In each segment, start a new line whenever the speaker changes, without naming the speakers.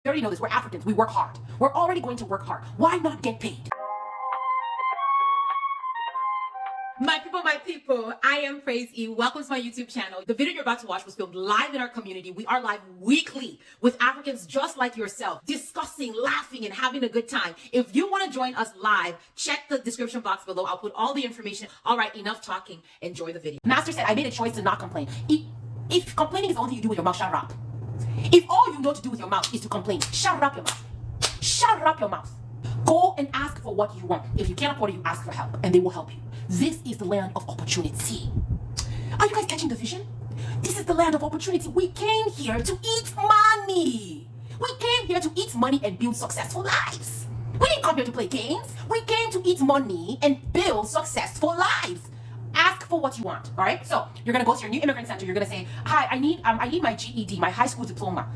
You already know this. We're Africans. We work hard. We're already going to work hard. Why not get paid?
My people, i.ampraisee. Welcome to my YouTube channel. The video you're about to watch was filmed live in our community. We are live weekly with Africans just like yourself, discussing, laughing, and having a good time. If you want to join us live, check the description box below. I'll put all the information. All right, enough talking. Enjoy the video.
Master said, I made a choice to not complain. If complaining is the only thing you do with your mouth, shut up. If all you know to do with your mouth is to complain, shut up your mouth. Shut up your mouth. Go and ask for what you want. If you can't afford it, you ask for help, and they will help you. This is the land of opportunity. Are you guys catching the vision? This is the land of opportunity. We came here to eat money. We came here to eat money and build successful lives. We didn't come here to play games. We came to eat money and build successful lives. Ask for what you want, all right? So you're gonna go to your new immigrant center. You're gonna say, "Hi, I need my GED, my high school diploma.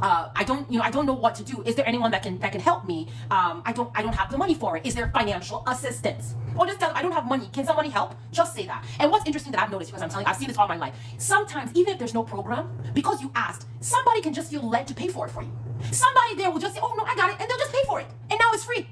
I don't know what to do. Is there anyone that can help me? I don't have the money for it. Is there financial assistance?" Or just tell them, "I don't have money. Can somebody help?" Just say that. And what's interesting that I've noticed, because I've seen this all my life. Sometimes, even if there's no program, because you asked, somebody can just feel led to pay for it for you. Somebody there will just say, "Oh no, I got it," and they'll just pay for it. And now it's free.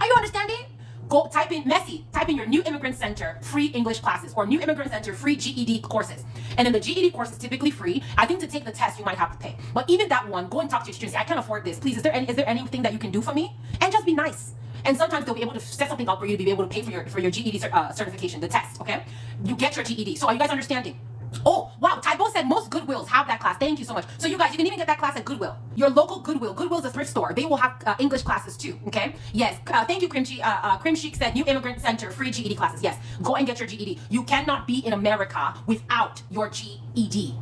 Are you understanding? Go type in type in your new immigrant center free English classes, or new immigrant center free GED courses. And then the GED course is typically free. I think to take the test you might have to pay, but even that one, go and talk to your students. Say, "I can't afford this. Please, is there anything that you can do for me?" And just be nice. And sometimes they'll be able to set something up for you to be able to pay for your GED certification, the test. Okay, you get your GED. So are you guys understanding? Oh, wow. Tybo said most Goodwills have that class. Thank you so much. So you guys, you can even get that class at Goodwill. Your local Goodwill. Goodwill's a thrift store. They will have English classes too, okay? Yes. Thank you, Crim Chic said new immigrant center, free GED classes. Yes. Go and get your GED. You cannot be in America without your GED.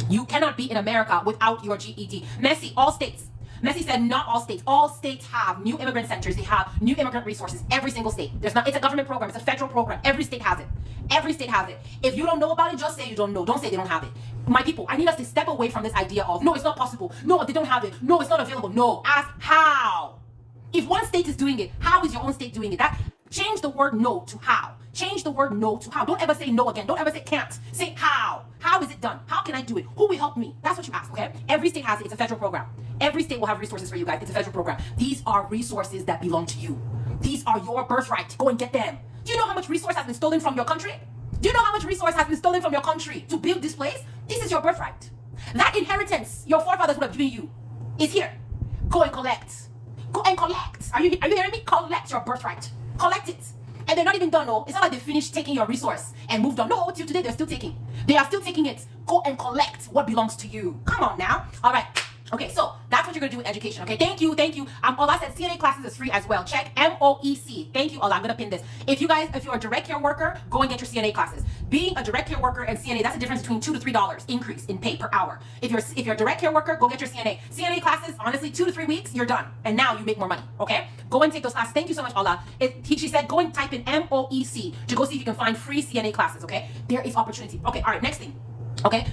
You cannot be in America without your GED. Messi, all states. Messi said not all states. All states have new immigrant centers. They have new immigrant resources. Every single state. It's a government program. It's a federal program. Every state has it. Every state has it. If you don't know about it, just say you don't know. Don't say they don't have it. My people, I need us to step away from this idea of, no, it's not possible. No, they don't have it. No, it's not available. No, ask how. If one state is doing it, how is your own state doing it? Change the word no to how. Change the word no to how. Don't ever say no again. Don't ever say can't. Say how. How is it done? How can I do it? Who will help me? That's what you ask, okay? Every state has it. It's a federal program. Every state will have resources for you guys. It's a federal program. These are resources that belong to you. These are your birthright. Go and get them. Do you know how much resource has been stolen from your country? Do you know how much resource has been stolen from your country to build this place? This is your birthright. That inheritance your forefathers would have given you is here. Go and collect. Go and collect. Are you hearing me? Collect your birthright. Collect it. And they're not even done, no. It's not like they finished taking your resource and moved on. No, till today they're still taking. They are still taking it. Go and collect what belongs to you. Come on now. All right. Okay, so that's what you're gonna do in education. Okay, thank you. Ola said CNA classes is free as well. Check MOEC. Thank you, Ola. I'm gonna pin this. If you're a direct care worker, go and get your CNA classes. Being a direct care worker and CNA, that's the difference between $2 to $3 increase in pay per hour. If you're a direct care worker, go get your CNA. CNA classes, honestly, 2 to 3 weeks, you're done, and now you make more money. Okay, go and take those classes. Thank you so much, Ola. She said go and type in MOEC to go see if you can find free CNA classes. Okay, there is opportunity. Okay, all right. Next thing. Okay,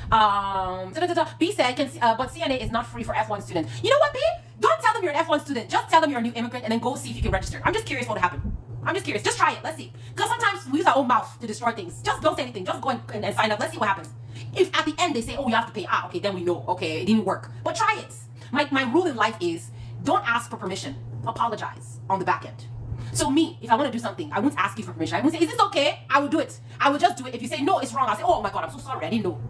B said, but CNA is not free for F1 students. You know what, B? Don't tell them you're an F1 student. Just tell them you're a new immigrant and then go see if you can register. I'm just curious what will happen. I'm just curious. Just try it. Let's see. Because sometimes we use our own mouth to destroy things. Just don't say anything. Just go and sign up. Let's see what happens. If at the end they say, "Oh, you have to pay," okay, then we know. Okay, it didn't work. But try it. My rule in life is don't ask for permission. Apologize on the back end. So me, if I want to do something, I won't ask you for permission. I won't say, "Is this okay?" I will do it. I will just do it. If you say, "No, it's wrong," I'll say, "Oh my God, I'm so sorry. I didn't know."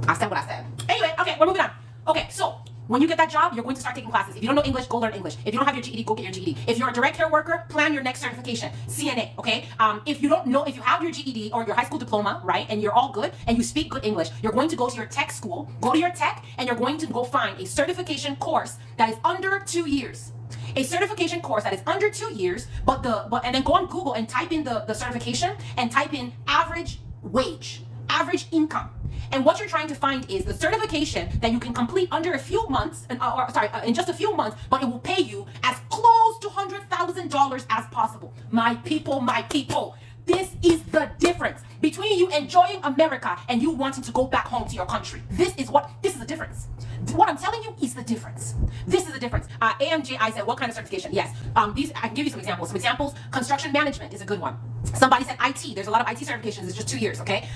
I said what I said. Anyway, okay, we're moving on. Okay, so when you get that job, you're going to start taking classes. If you don't know English, go learn English. If you don't have your GED, go get your GED. If you're a direct care worker, plan your next certification, CNA, okay? If you have your GED or your high school diploma, right, and you're all good, and you speak good English, you're going to go to your tech school, go to your tech, and you're going to go find a certification course that is under 2 years. A certification course that is under 2 years, and then go on Google and type in the certification and type in average wage, average income. And what you're trying to find is the certification that you can complete under a few months, in just a few months, but it will pay you as close to $100,000 as possible. My people, this is the difference between you enjoying America and you wanting to go back home to your country. This is the difference. What I'm telling you is the difference. This is the difference. AMJI said, what kind of certification? Yes. I can give you some examples. Construction management is a good one. Somebody said IT. There's a lot of IT certifications. It's just 2 years, okay?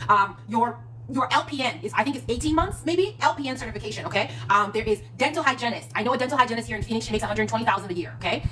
your LPN is, I think it's 18 months, maybe, LPN certification, okay? There is dental hygienist. I know a dental hygienist here in Phoenix, she makes $120,000 a year, okay?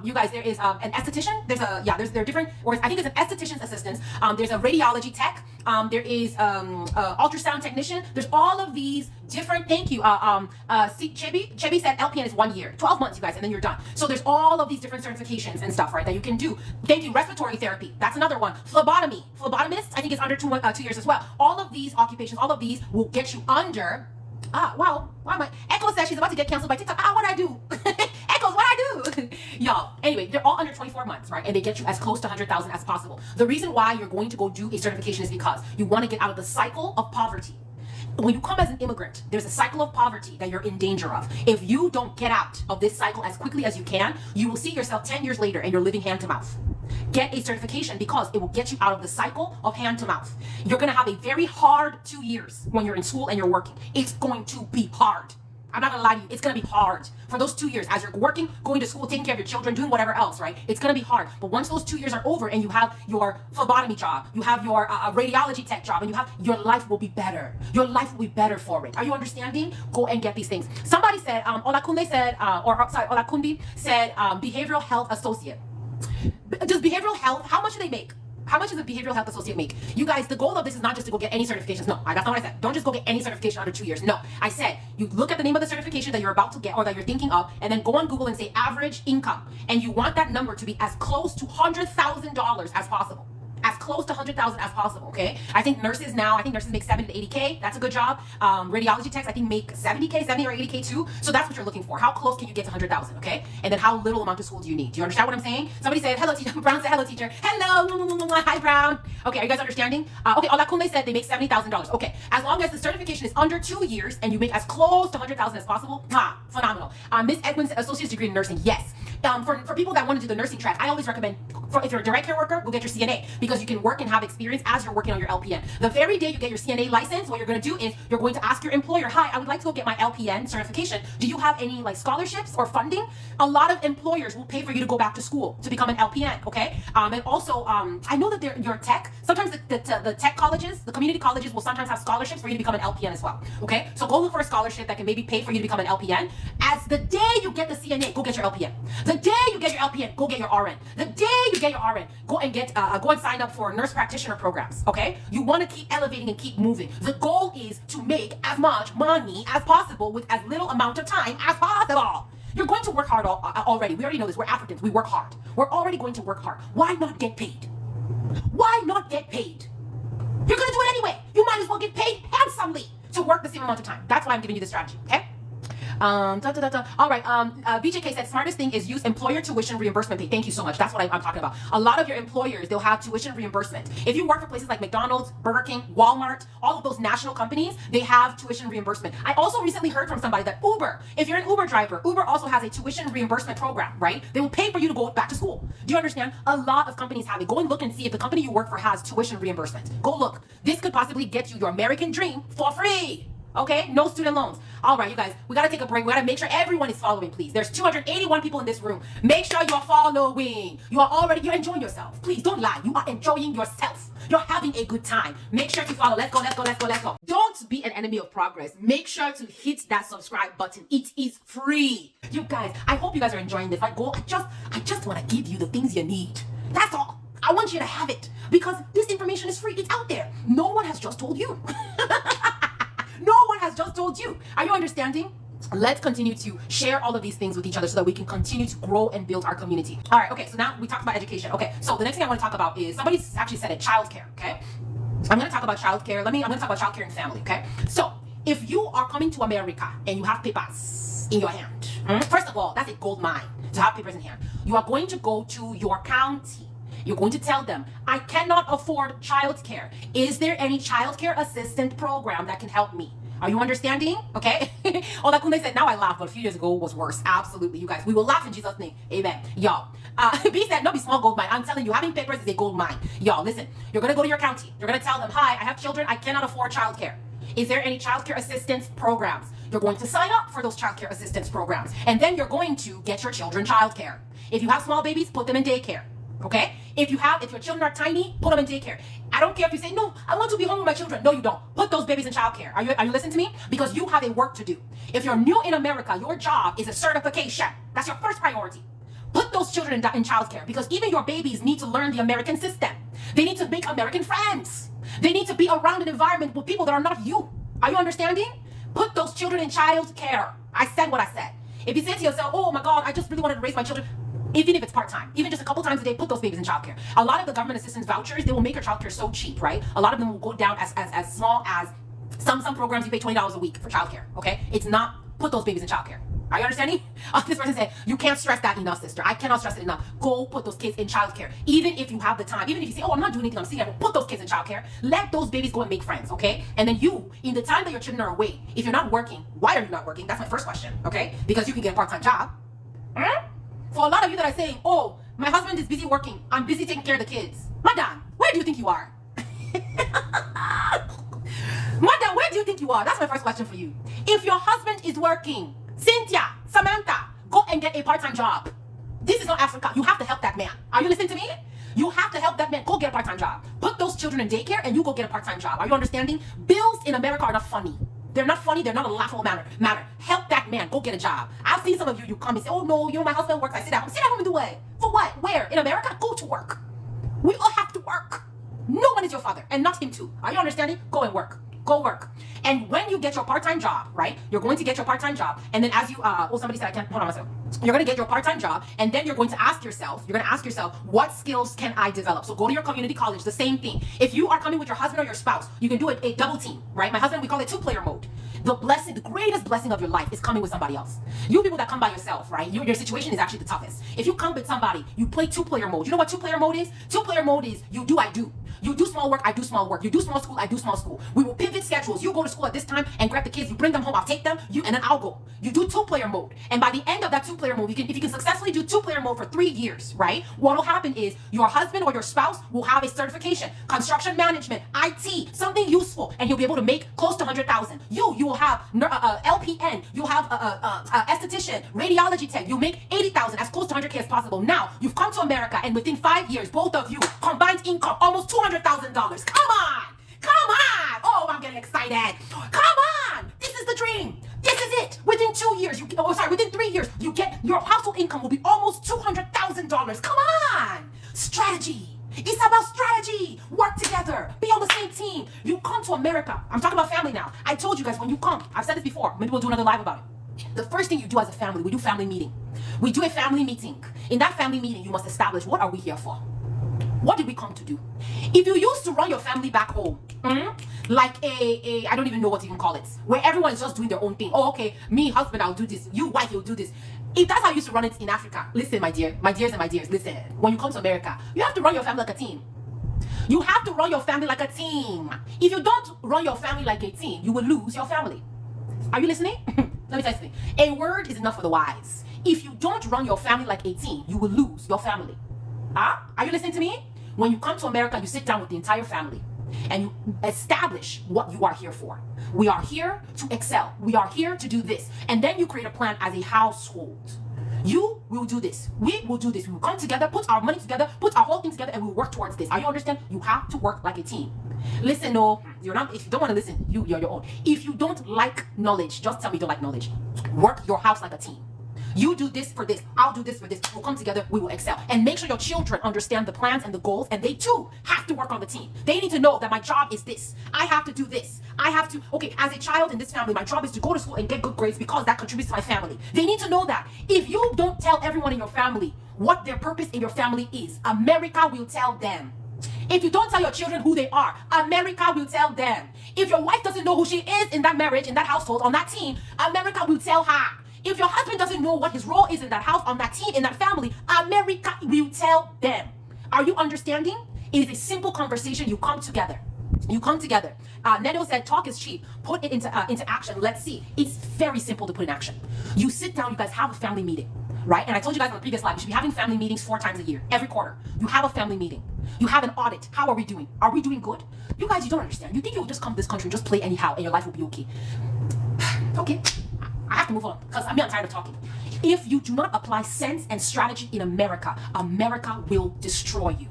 You guys, there is an esthetician. There are different, or I think it's an esthetician's assistant. There's a radiology tech. There is ultrasound technician. There's all of these different, thank you. Chebi said LPN is 1 year, 12 months, you guys, and then you're done. So there's all of these different certifications and stuff, right, that you can do. Thank you. Respiratory therapy, that's another one. Phlebotomist, I think it's under 2 years as well. All of these occupations, all of these will get you under. Wow, why am I? Echo says she's about to get canceled by TikTok. What'd I do? Echoes, what'd I do? Y'all, anyway, they're all under 24 months, right? And they get you as close to 100,000 as possible. The reason why you're going to go do a certification is because you want to get out of the cycle of poverty. When you come as an immigrant, there's a cycle of poverty that you're in danger of. If you don't get out of this cycle as quickly as you can, you will see yourself 10 years later and you're living hand to mouth. Get a certification because it will get you out of the cycle of hand to mouth. You're going to have a very hard 2 years when you're in school and you're working. It's going to be hard. I'm not gonna lie to you, it's gonna be hard for those 2 years as you're working, going to school, taking care of your children, doing whatever else, right? It's gonna be hard. But once those 2 years are over and you have your phlebotomy job, you have your radiology tech job, and you have, your life will be better. Your life will be better for it. Are you understanding? Go and get these things. Somebody said, Olakunde said, Olakundi said, behavioral health associate. Does behavioral health, how much do they make? How much does a behavioral health associate make? You guys, the goal of this is not just to go get any certifications. No, that's not what I said. Don't just go get any certification under 2 years. No, I said you look at the name of the certification that you're about to get or that you're thinking of, and then go on Google and say average income. And you want that number to be as close to $100,000 as possible. As close to 100,000 as possible, okay? I think nurses make 70 to 80K. That's a good job. Radiology techs, I think, make 70K, 70 or 80K too. So that's what you're looking for. How close can you get to 100,000, okay? And then how little amount of school do you need? Do you understand what I'm saying? Somebody said, hello, teacher. Brown said, hello, teacher. Hello. Hi, Brown. Okay, are you guys understanding? Okay, Olakunde said they make $70,000. Okay, as long as the certification is under 2 years and you make as close to 100,000 as possible, phenomenal. Miss Edwin said, associate's degree in nursing. Yes. For people that want to do the nursing track, I always recommend, if you're a direct care worker, go get your CNA because you can work and have experience as you're working on your LPN. The very day you get your CNA license, what you're going to do is you're going to ask your employer, hi, I would like to go get my LPN certification. Do you have any scholarships or funding? A lot of employers will pay for you to go back to school to become an LPN, okay? And also, I know that your tech, sometimes the tech colleges, the community colleges will sometimes have scholarships for you to become an LPN as well, okay? So go look for a scholarship that can maybe pay for you to become an LPN. As the day you get the CNA, go get your LPN. The day you get your LPN, go get your RN. The day you get your RN, go and sign up for nurse practitioner programs, okay? You want to keep elevating and keep moving. The goal is to make as much money as possible with as little amount of time as possible. You're going to work hard already. We already know this. We're Africans. We work hard. We're already going to work hard. Why not get paid? Why not get paid? You're going to do it anyway. You might as well get paid handsomely to work the same amount of time. That's why I'm giving you this strategy, okay? All right. VJK said smartest thing is use employer tuition reimbursement pay. Thank you so much. That's what I'm talking about. A lot of your employers, they'll have tuition reimbursement. If you work for places like McDonald's, Burger King, Walmart, all of those national companies, they have tuition reimbursement. I also recently heard from somebody that Uber, if you're an Uber driver, Uber also has a tuition reimbursement program, right? They will pay for you to go back to school. Do you understand? A lot of companies have it. Go and look and see if the company you work for has tuition reimbursement. Go look. This could possibly get you your American dream for free. Okay, no student loans. All right, you guys, we gotta take a break. We gotta make sure everyone is following, please. There's 281 people in this room. Make sure you're following. You're enjoying yourself. Please don't lie. You are enjoying yourself. You're having a good time. Make sure to follow. Let's go.
Don't be an enemy of progress. Make sure to hit that subscribe button. It is free.
You guys, I hope you guys are enjoying this. I just want to give you the things you need. That's all. I want you to have it because this information is free. It's out there. No one has just told you. No one has just told you. Are you understanding? Let's continue to share all of these things with each other so that we can continue to grow and build our community. All right, okay, so now we talked about education. Okay, so the next thing I want to talk about is, somebody actually said it, childcare, okay? I'm going to talk about childcare. I'm going to talk about childcare and family, okay? So, if you are coming to America and you have papers in your hand, first of all, that's a gold mine to have papers in hand. You are going to go to your county. You're going to tell them, I cannot afford childcare. Is there any childcare assistant program that can help me? Are you understanding? Okay. Olakunde said, now I laugh, but a few years ago it was worse. Absolutely, you guys. We will laugh in Jesus' name. Amen. Y'all. B said, no, be small gold mine. I'm telling you, having papers is a gold mine. Y'all, listen. You're going to go to your county. You're going to tell them, hi, I have children. I cannot afford childcare. Is there any childcare assistance programs? You're going to sign up for those childcare assistance programs. And then you're going to get your children childcare. If you have small babies, put them in daycare. Okay? If your children are tiny, put them in daycare. I don't care if you say, no, I want to be home with my children. No, you don't. Put those babies in childcare. Are you listening to me? Because you have a work to do. If you're new in America, your job is a certification. That's your first priority. Put those children in childcare, because even your babies need to learn the American system. They need to make American friends. They need to be around an environment with people that are not you. Are you understanding? Put those children in childcare. I said what I said. If you say to yourself, oh my God, I just really wanted to raise my children, even if it's part-time, even just a couple times a day, put those babies in childcare. A lot of the government assistance vouchers, they will make your childcare so cheap, right? A lot of them will go down as small as some programs you pay $20 a week for childcare, okay? It's not, put those babies in childcare. Are you understanding? This person said, you can't stress that enough, sister. I cannot stress it enough. Go put those kids in childcare. Even if you have the time, even if you say, oh, I'm not doing anything, I'm sitting here, put those kids in childcare. Let those babies go and make friends, okay? And then you, in the time that your children are away, if you're not working, why are you not working? That's my first question, okay? Because you can get a part-time job. For a lot of you that are saying, oh, my husband is busy working, I'm busy taking care of the kids. Madam, where do you think you are? Madam, where do you think you are? That's my first question for you. If your husband is working, Cynthia, Samantha, go and get a part-time job. This is not Africa. You have to help that man. Are you listening to me? You have to help that man. Go get a part-time job. Put those children in daycare and you go get a part-time job. Are you understanding? Bills in America are not funny. They're not funny. They're not a laughable matter. Help that man. Go get a job. I've seen some of you come and say, oh no, my husband works. I sit at home. Sit at home and do what? For what? Where? In America? Go to work. We all have to work. No one is your father, and not him too. Are you understanding? Go and work. Go work. And when you get your part-time job, right? You're going to get your part-time job. And then as you, somebody said I can't, hold on myself. You're going to get your part-time job. And then you're going to ask yourself, what skills can I develop? So go to your community college, the same thing. If you are coming with your husband or your spouse, you can do it a double team, right? My husband, we call it 2-player mode. The greatest blessing of your life is coming with somebody else. You people that come by yourself, right? Your situation is actually the toughest. If you come with somebody, you play 2-player mode. You know what 2-player mode is? 2-player mode is you do, I do. You do small work, I do small work. You do small school, I do small school. We will pivot schedules. You go to school at this time and grab the kids. You bring them home, I'll take them, and then I'll go. You do 2-player mode. And by the end of that 2-player mode, if you can successfully do 2-player mode for 3 years, right? What will happen is your husband or your spouse will have a certification, construction management, IT, something useful, and you'll be able to make close to 100,000. You will have LPN, you'll have esthetician, radiology tech. You'll make 80,000, as close to 100K as possible. Now, you've come to America, and within 5 years, both of you, combined income, almost $200,000. Come on! Come on! Oh, I'm getting excited. Come on! This is the dream. This is it. Within 2 years, within 3 years, your household income will be almost $200,000. Come on! Strategy. It's about strategy. Work together. Be on the same team. You come to America. I'm talking about family now. I told you guys when you come. I've said this before. Maybe we'll do another live about it. The first thing you do as a family, we do family meeting. We do a family meeting. In that family meeting, you must establish, what are we here for? What did we come to do? If you used to run your family back home, like I don't even know what to even call it, where everyone is just doing their own thing. Oh, okay, me, husband, I'll do this. You, wife, you'll do this. If that's how you used to run it in Africa, listen, my dears and my dears, listen. When you come to America, you have to run your family like a team. You have to run your family like a team. If you don't run your family like a team, you will lose your family. Are you listening? Let me tell you something. A word is enough for the wise. If you don't run your family like a team, you will lose your family. Are you listening to me? When you come to America, you sit down with the entire family and you establish what you are here for. We are here to excel. We are here to do this. And then you create a plan as a household. You will do this. We will do this. We will come together, put our money together, put our whole thing together, and we'll work towards this. Are you understand? You have to work like a team. Listen, no, you're not. If you don't want to listen, you're your own. If you don't like knowledge, just tell me you don't like knowledge. Work your house like a team. You do this for this, I'll do this for this. We'll come together, we will excel. And make sure your children understand the plans and the goals, and they too have to work on the team. They need to know that my job is this. I have to do this. I have to, okay, as a child in this family, my job is to go to school and get good grades because that contributes to my family. They need to know that. If you don't tell everyone in your family what their purpose in your family is, America will tell them. If you don't tell your children who they are, America will tell them. If your wife doesn't know who she is in that marriage, in that household, on that team, America will tell her. If your husband doesn't know what his role is in that house, on that team, in that family, America will tell them. Are you understanding? It is a simple conversation. You come together. You come together. Nedo said, talk is cheap. Put it into action. Let's see. It's very simple to put in action. You sit down, you guys have a family meeting, right? And I told you guys on the previous live, we should be having family meetings 4 times a year, every quarter. You have a family meeting. You have an audit. How are we doing? Are we doing good? You guys, you don't understand. You think you'll just come to this country and just play anyhow and your life will be okay. Okay. I have to move on because I'm tired of talking. If you do not apply sense and strategy in America, America will destroy you.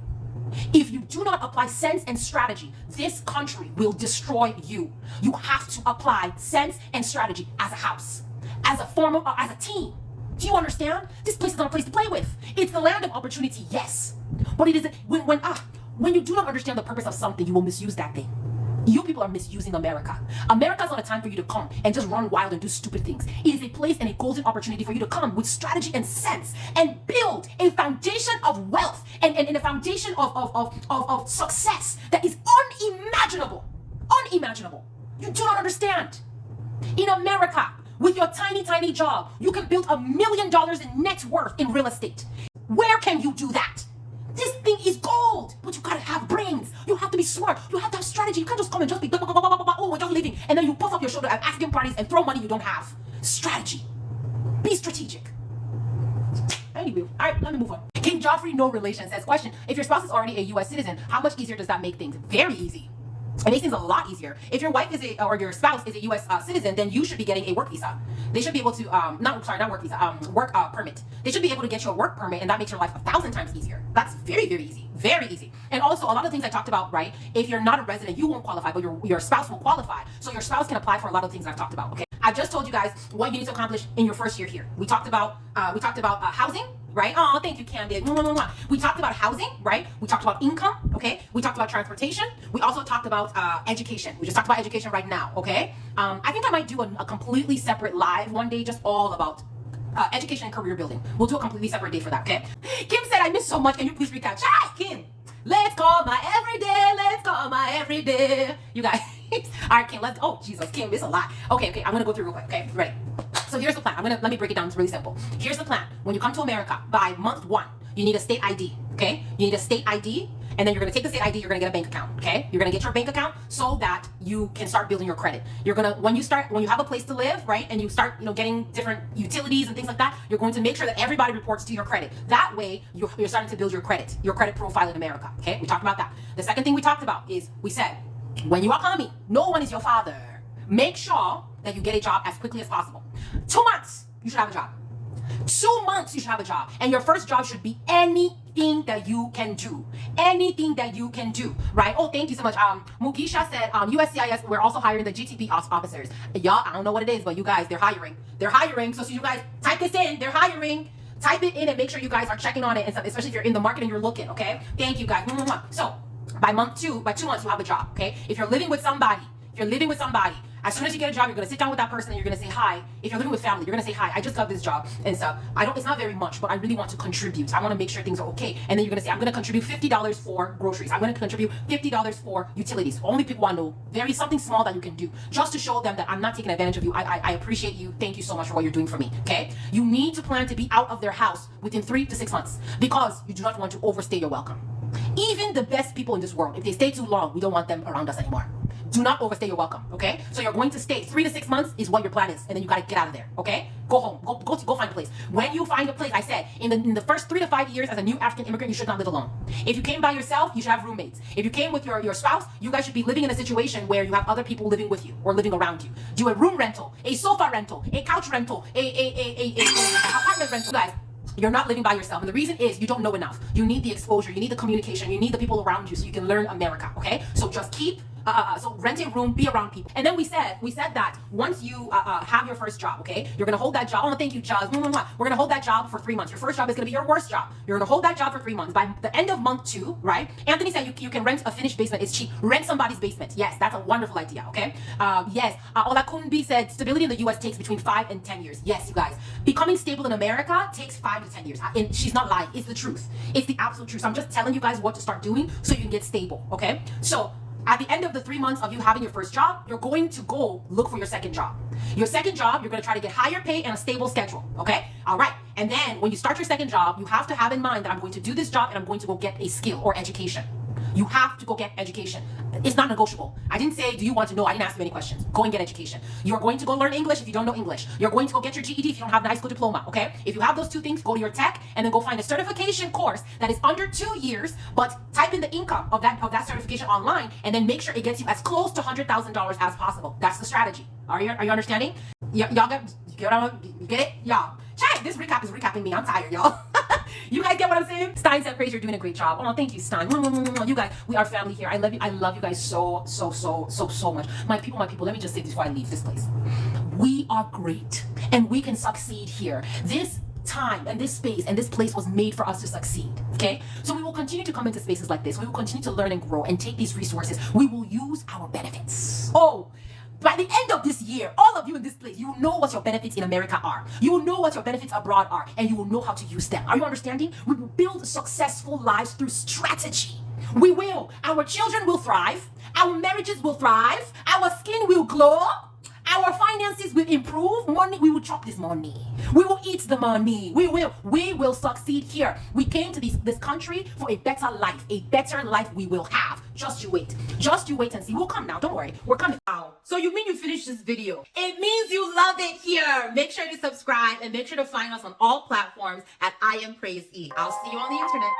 If you do not apply sense and strategy, this country will destroy you. You have to apply sense and strategy as a house, as a form of, as a team. Do you understand? This place is not a place to play with. It's the land of opportunity, yes. But it is, when you do not understand the purpose of something, you will misuse that thing. You people are misusing America. America is not a time for you to come and just run wild and do stupid things. It is a place and a golden opportunity for you to come with strategy and sense and build a foundation of wealth and a foundation of success that is unimaginable. Unimaginable. You do not understand. In America, with your tiny job, you can build $1 million in net worth in real estate. Where can you do that? This thing is gold, but you gotta have brains. You have to be smart. You have to have strategy. You can't just come and just be, oh, we're just living, and then you puff up your shoulder at African parties and throw money you don't have. Strategy. Be strategic. Anyway, all right, let me move on. King Joffrey, no relation, says, question, if your spouse is already a U.S. citizen, how much easier does that make things? Very easy. It makes things a lot easier. If your wife is or your spouse is a U.S. Citizen, then you should be getting a work visa. They should be able to, not work visa, work permit. They should be able to get you a work permit, and that makes your life 1,000 times easier. That's very easy. Very easy. And also, a lot of things I talked about, right? If you're not a resident, you won't qualify, but your spouse will qualify. So your spouse can apply for a lot of things I've talked about, okay? I just told you guys what you need to accomplish in your first year here. We talked about housing, right? Oh, thank you, Candid. We talked about housing, right? We talked about income, okay? We talked about transportation. We also talked about education. We just talked about education right now, okay? I think I might do a completely separate live one day, just all about education and career building. We'll do a completely separate day for that, okay? Kim said, I missed so much. Can you please recap? Hi, Kim. Let's call my everyday. Let's call my everyday. You guys. All right, Kim, let's, oh, Jesus, Kim, it's a lot. Okay, I'm going to go through real quick, okay? Ready? So here's the plan. Let me break it down. It's really simple. Here's the plan. When you come to America, by month 1, you need a state ID, okay? You need a state ID, and then you're going to take the state ID, you're going to get a bank account, okay? You're going to get your bank account so that you can start building your credit. You're going to, when you have a place to live, right, and you start, getting different utilities and things like that, you're going to make sure that everybody reports to your credit. That way, you're starting to build your credit profile in America, okay? We talked about that. The second thing we talked about is, we said, when you are coming, no one is your father. Make sure that you get a job as quickly as possible. 2 months, you should have a job. 2 months, you should have a job. And your first job should be anything that you can do. Anything that you can do, right? Oh, thank you so much. Mugisha said, USCIS, we're also hiring the GTP officers. Y'all, I don't know what it is, but you guys, they're hiring. They're hiring. So you guys, type this in. They're hiring. Type it in and make sure you guys are checking on it, and stuff, especially if you're in the market and you're looking, okay? Thank you, guys. So, by 2 months, you have a job, okay? If you're living with somebody, as soon as you get a job, you're going to sit down with that person and you're going to say hi. If you're living with family, you're going to say hi. I just got this job and stuff. It's not very much, but I really want to contribute. I want to make sure things are okay. And then you're going to say, I'm going to contribute $50 for groceries. I'm going to contribute $50 for utilities. Only people want to know. Something small that you can do just to show them that I'm not taking advantage of you. I appreciate you. Thank you so much for what you're doing for me. Okay. You need to plan to be out of their house within 3 to 6 months because you do not want to overstay your welcome. Even the best people in this world, if they stay too long, we don't want them around us anymore. Do not overstay your welcome, okay? So you're going to stay 3 to 6 months is what your plan is, and then you gotta get out of there, okay? Go home, go find a place. When you find a place, I said, in the first 3 to 5 years as a new African immigrant, you should not live alone. If you came by yourself, you should have roommates. If you came with your spouse, you guys should be living in a situation where you have other people living with you or living around you. Do a room rental, a sofa rental, a couch rental, a apartment rental, guys. You're not living by yourself, and the reason is you don't know enough. You need the exposure, you need the communication, you need the people around you so you can learn America, okay? So just keep so rent a room, be around people. And then we said that once you have your first job, okay, you're gonna hold that job. Oh, thank you, Jazz. We're gonna hold that job for 3 months. Your first job is gonna be your worst job. You're gonna hold that job for 3 months. By the end of month 2, right? Anthony said you can rent a finished basement. It's cheap. Rent somebody's basement. Yes, that's a wonderful idea. Okay. Yes. Olakunbi said stability in the U.S. takes between 5 and 10 years. Yes, you guys. Becoming stable in America takes 5 to 10 years. And she's not lying. It's the truth. It's the absolute truth. So I'm just telling you guys what to start doing so you can get stable. Okay. So at the end of the 3 months of you having your first job, you're going to go look for your second job. Your second job, you're going to try to get higher pay and a stable schedule. Okay? All right. And then when you start your second job, you have to have in mind that I'm going to do this job and I'm going to go get a skill or education. You have to go get education. It's not negotiable. I didn't say, do you want to know? I didn't ask you any questions. Go and get education. You're going to go learn English if you don't know English. You're going to go get your GED if you don't have a high school diploma, okay? If you have those 2 things, go to your tech and then go find a certification course that is under 2 years, but type in the income of that certification online and then make sure it gets you as close to $100,000 as possible. That's the strategy. Are you understanding? Y'all get it? Y'all. Chat, this recap is recapping me. I'm tired, y'all. You guys get what I'm saying? Stein said, Praise, you're doing a great job. Oh, thank you, Stein. You guys, we are family here. I love you. I love you guys so much. My people, let me just say this before I leave this place. We are great and we can succeed here. This time and this space and this place was made for us to succeed. Okay, so we will continue to come into spaces like this. We will continue to learn and grow and take these resources. We will use our benefits. Oh, by the end of this year, all of you in this place, you will know what your benefits in America are. You will know what your benefits abroad are, and you will know how to use them. Are you understanding? We will build successful lives through strategy. We will. Our children will thrive. Our marriages will thrive. Our skin will glow. Our finances will improve. Money, we will chop this money. We will eat the money. We will succeed here. We came to this country for a better life. A better life we will have. Just you wait. Just you wait and see. We'll come now. Don't worry. We're coming.
Wow. So you mean you finished this video? It means you love it here. Make sure to subscribe and make sure to find us on all platforms at I Am Praise E. I'll see you on the internet.